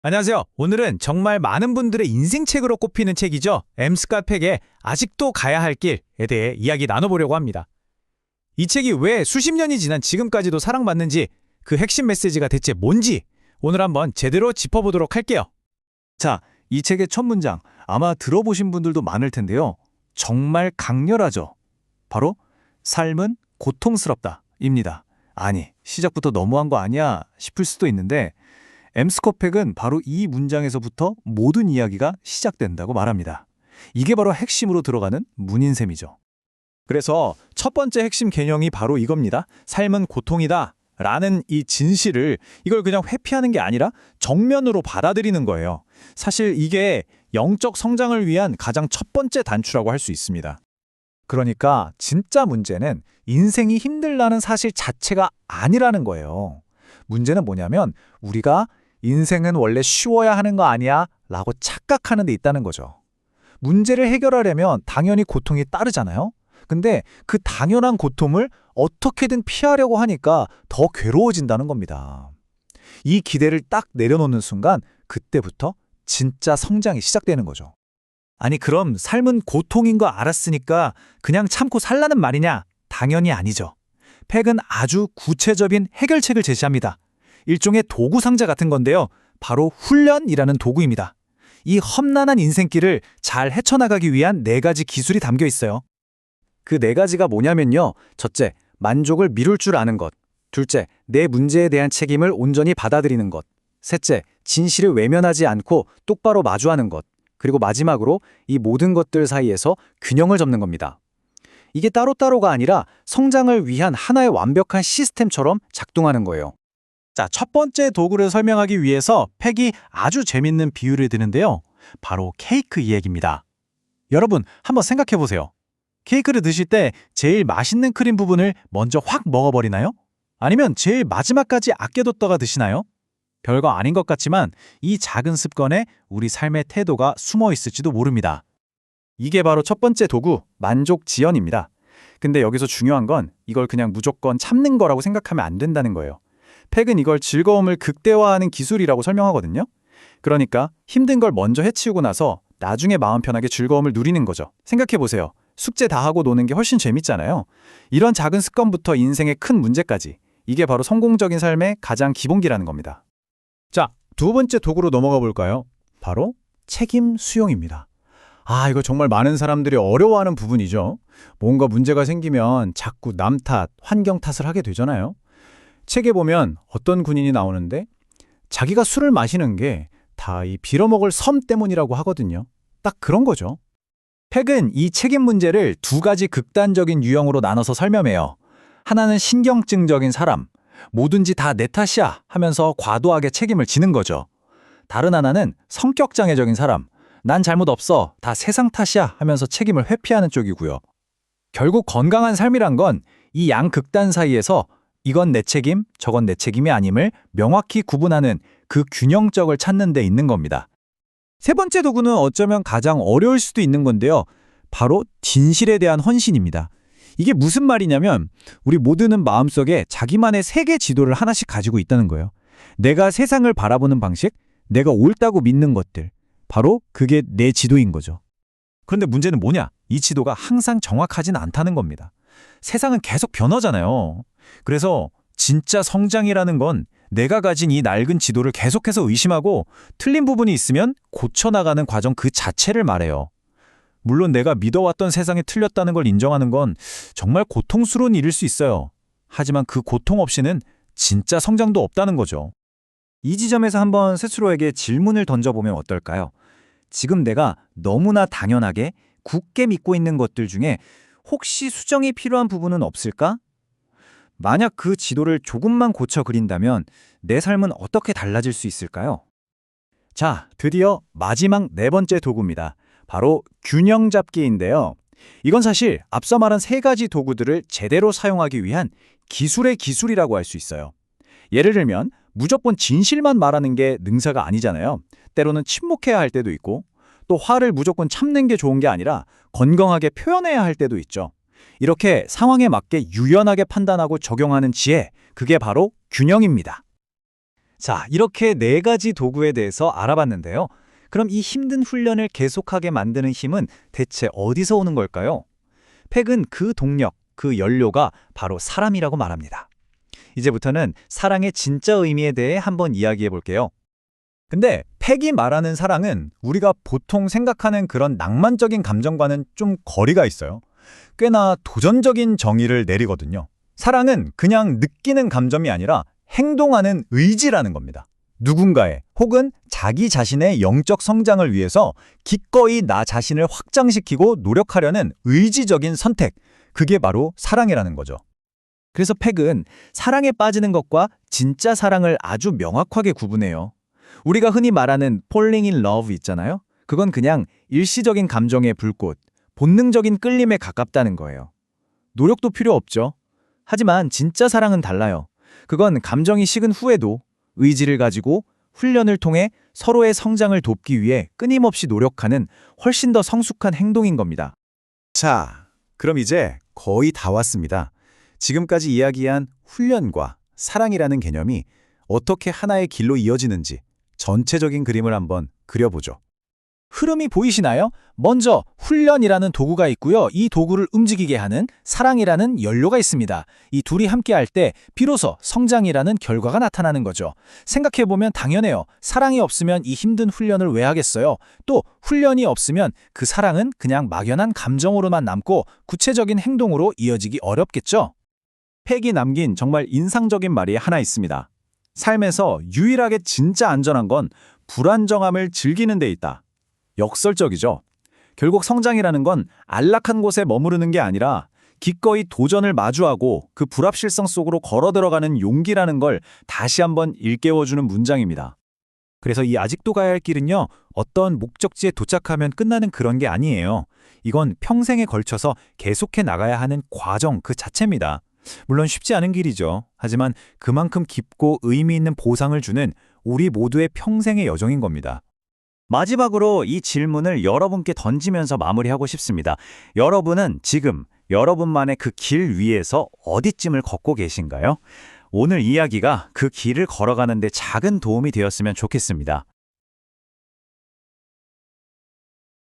안녕하세요. 오늘은 정말 많은 분들의 인생책으로 꼽히는 책이죠. 엠스캇 팩의 아직도 가야 할 길에 대해 이야기 나눠보려고 합니다. 이 책이 왜 수십 년이 지난 지금까지도 사랑받는지, 그 핵심 메시지가 대체 뭔지 오늘 한번 제대로 짚어보도록 할게요. 자, 이 책의 첫 문장 아마 들어보신 분들도 많을 텐데요. 정말 강렬하죠. 바로 삶은 고통스럽다 입니다. 아니, 시작부터 너무한 거 아니야 싶을 수도 있는데 엠스캇 팩은 바로 이 문장에서부터 모든 이야기가 시작된다고 말합니다. 이게 바로 핵심으로 들어가는 문인 셈이죠. 그래서 첫 번째 핵심 개념이 바로 이겁니다. 삶은 고통이다 라는 이 진실을, 이걸 그냥 회피하는 게 아니라 정면으로 받아들이는 거예요. 사실 이게 영적 성장을 위한 가장 첫 번째 단추라고 할 수 있습니다. 그러니까 진짜 문제는 인생이 힘들다는 사실 자체가 아니라는 거예요. 문제는 뭐냐면 우리가 인생은 원래 쉬워야 하는 거 아니야 라고 착각하는 데 있다는 거죠. 문제를 해결하려면 당연히 고통이 따르잖아요. 근데 그 당연한 고통을 어떻게든 피하려고 하니까 더 괴로워진다는 겁니다. 이 기대를 딱 내려놓는 순간 그때부터 진짜 성장이 시작되는 거죠. 아니, 그럼 삶은 고통인 거 알았으니까 그냥 참고 살라는 말이냐? 당연히 아니죠. 팩은 아주 구체적인 해결책을 제시합니다. 일종의 도구 상자 같은 건데요. 바로 훈련이라는 도구입니다. 이 험난한 인생길을 잘 헤쳐나가기 위한 4가지 기술이 담겨 있어요. 그 4가지가 뭐냐면요. 첫째, 만족을 미룰 줄 아는 것. 둘째, 내 문제에 대한 책임을 온전히 받아들이는 것. 셋째, 진실을 외면하지 않고 똑바로 마주하는 것. 그리고 마지막으로 이 모든 것들 사이에서 균형을 잡는 겁니다. 이게 따로따로가 아니라 성장을 위한 하나의 완벽한 시스템처럼 작동하는 거예요. 자, 첫 번째 도구를 설명하기 위해서 팩이 아주 재밌는 비유를 드는데요. 바로 케이크 이야기입니다. 여러분, 한번 생각해 보세요. 케이크를 드실 때 제일 맛있는 크림 부분을 먼저 확 먹어버리나요? 아니면 제일 마지막까지 아껴뒀다가 드시나요? 별거 아닌 것 같지만 이 작은 습관에 우리 삶의 태도가 숨어 있을지도 모릅니다. 이게 바로 첫 번째 도구, 만족 지연입니다. 근데 여기서 중요한 건 이걸 그냥 무조건 참는 거라고 생각하면 안 된다는 거예요. 팩은 이걸 즐거움을 극대화하는 기술이라고 설명하거든요. 그러니까 힘든 걸 먼저 해치우고 나서 나중에 마음 편하게 즐거움을 누리는 거죠. 생각해보세요. 숙제 다 하고 노는 게 훨씬 재밌잖아요. 이런 작은 습관부터 인생의 큰 문제까지. 이게 바로 성공적인 삶의 가장 기본기라는 겁니다. 자, 두 번째 도구로 넘어가 볼까요? 바로 책임 수용입니다. 이거 정말 많은 사람들이 어려워하는 부분이죠. 뭔가 문제가 생기면 자꾸 남 탓, 환경 탓을 하게 되잖아요. 책에 보면 어떤 군인이 나오는데 자기가 술을 마시는 게 다 이 빌어먹을 섬 때문이라고 하거든요. 딱 그런 거죠. 팩은 이 책임 문제를 2가지 극단적인 유형으로 나눠서 설명해요. 하나는 신경증적인 사람, 뭐든지 다 내 탓이야 하면서 과도하게 책임을 지는 거죠. 다른 하나는 성격장애적인 사람, 난 잘못 없어, 다 세상 탓이야 하면서 책임을 회피하는 쪽이고요. 결국 건강한 삶이란 건 이 양극단 사이에서 이건 내 책임, 저건 내 책임이 아님을 명확히 구분하는 그 균형점을 찾는 데 있는 겁니다. 세 번째 도구는 어쩌면 가장 어려울 수도 있는 건데요. 바로 진실에 대한 헌신입니다. 이게 무슨 말이냐면 우리 모두는 마음속에 자기만의 세계 지도를 하나씩 가지고 있다는 거예요. 내가 세상을 바라보는 방식, 내가 옳다고 믿는 것들, 바로 그게 내 지도인 거죠. 그런데 문제는 뭐냐? 이 지도가 항상 정확하진 않다는 겁니다. 세상은 계속 변하잖아요. 그래서 진짜 성장이라는 건 내가 가진 이 낡은 지도를 계속해서 의심하고 틀린 부분이 있으면 고쳐나가는 과정 그 자체를 말해요. 물론 내가 믿어왔던 세상이 틀렸다는 걸 인정하는 건 정말 고통스러운 일일 수 있어요. 하지만 그 고통 없이는 진짜 성장도 없다는 거죠. 이 지점에서 한번 스스로에게 질문을 던져보면 어떨까요? 지금 내가 너무나 당연하게 굳게 믿고 있는 것들 중에 혹시 수정이 필요한 부분은 없을까? 만약 그 지도를 조금만 고쳐 그린다면 내 삶은 어떻게 달라질 수 있을까요? 자, 드디어 마지막 4번째 도구입니다. 바로 균형 잡기인데요. 이건 사실 앞서 말한 3가지 도구들을 제대로 사용하기 위한 기술의 기술이라고 할 수 있어요. 예를 들면 무조건 진실만 말하는 게 능사가 아니잖아요. 때로는 침묵해야 할 때도 있고 또 화를 무조건 참는 게 좋은 게 아니라 건강하게 표현해야 할 때도 있죠. 이렇게 상황에 맞게 유연하게 판단하고 적용하는 지혜, 그게 바로 균형입니다. 자, 이렇게 4가지 도구에 대해서 알아봤는데요. 그럼 이 힘든 훈련을 계속하게 만드는 힘은 대체 어디서 오는 걸까요? 팩은 그 동력, 그 연료가 바로 사람이라고 말합니다. 이제부터는 사랑의 진짜 의미에 대해 한번 이야기해 볼게요. 근데 팩이 말하는 사랑은 우리가 보통 생각하는 그런 낭만적인 감정과는 좀 거리가 있어요. 꽤나 도전적인 정의를 내리거든요. 사랑은 그냥 느끼는 감정이 아니라 행동하는 의지라는 겁니다. 누군가의 혹은 자기 자신의 영적 성장을 위해서 기꺼이 나 자신을 확장시키고 노력하려는 의지적인 선택, 그게 바로 사랑이라는 거죠. 그래서 팩은 사랑에 빠지는 것과 진짜 사랑을 아주 명확하게 구분해요. 우리가 흔히 말하는 falling in love 있잖아요. 그건 그냥 일시적인 감정의 불꽃, 본능적인 끌림에 가깝다는 거예요. 노력도 필요 없죠. 하지만 진짜 사랑은 달라요. 그건 감정이 식은 후에도 의지를 가지고 훈련을 통해 서로의 성장을 돕기 위해 끊임없이 노력하는 훨씬 더 성숙한 행동인 겁니다. 자, 그럼 이제 거의 다 왔습니다. 지금까지 이야기한 훈련과 사랑이라는 개념이 어떻게 하나의 길로 이어지는지 전체적인 그림을 한번 그려보죠. 흐름이 보이시나요? 먼저 훈련이라는 도구가 있고요. 이 도구를 움직이게 하는 사랑이라는 연료가 있습니다. 이 둘이 함께할 때 비로소 성장이라는 결과가 나타나는 거죠. 생각해보면 당연해요. 사랑이 없으면 이 힘든 훈련을 왜 하겠어요? 또 훈련이 없으면 그 사랑은 그냥 막연한 감정으로만 남고 구체적인 행동으로 이어지기 어렵겠죠? 팩이 남긴 정말 인상적인 말이 하나 있습니다. 삶에서 유일하게 진짜 안전한 건 불안정함을 즐기는 데 있다. 역설적이죠. 결국 성장이라는 건 안락한 곳에 머무르는 게 아니라 기꺼이 도전을 마주하고 그 불확실성 속으로 걸어 들어가는 용기라는 걸 다시 한번 일깨워주는 문장입니다. 그래서 이 아직도 가야 할 길은요, 어떤 목적지에 도착하면 끝나는 그런 게 아니에요. 이건 평생에 걸쳐서 계속해 나가야 하는 과정 그 자체입니다. 물론 쉽지 않은 길이죠. 하지만 그만큼 깊고 의미 있는 보상을 주는 우리 모두의 평생의 여정인 겁니다. 마지막으로 이 질문을 여러분께 던지면서 마무리하고 싶습니다. 여러분은 지금 여러분만의 그 길 위에서 어디쯤을 걷고 계신가요? 오늘 이야기가 그 길을 걸어가는 데 작은 도움이 되었으면 좋겠습니다.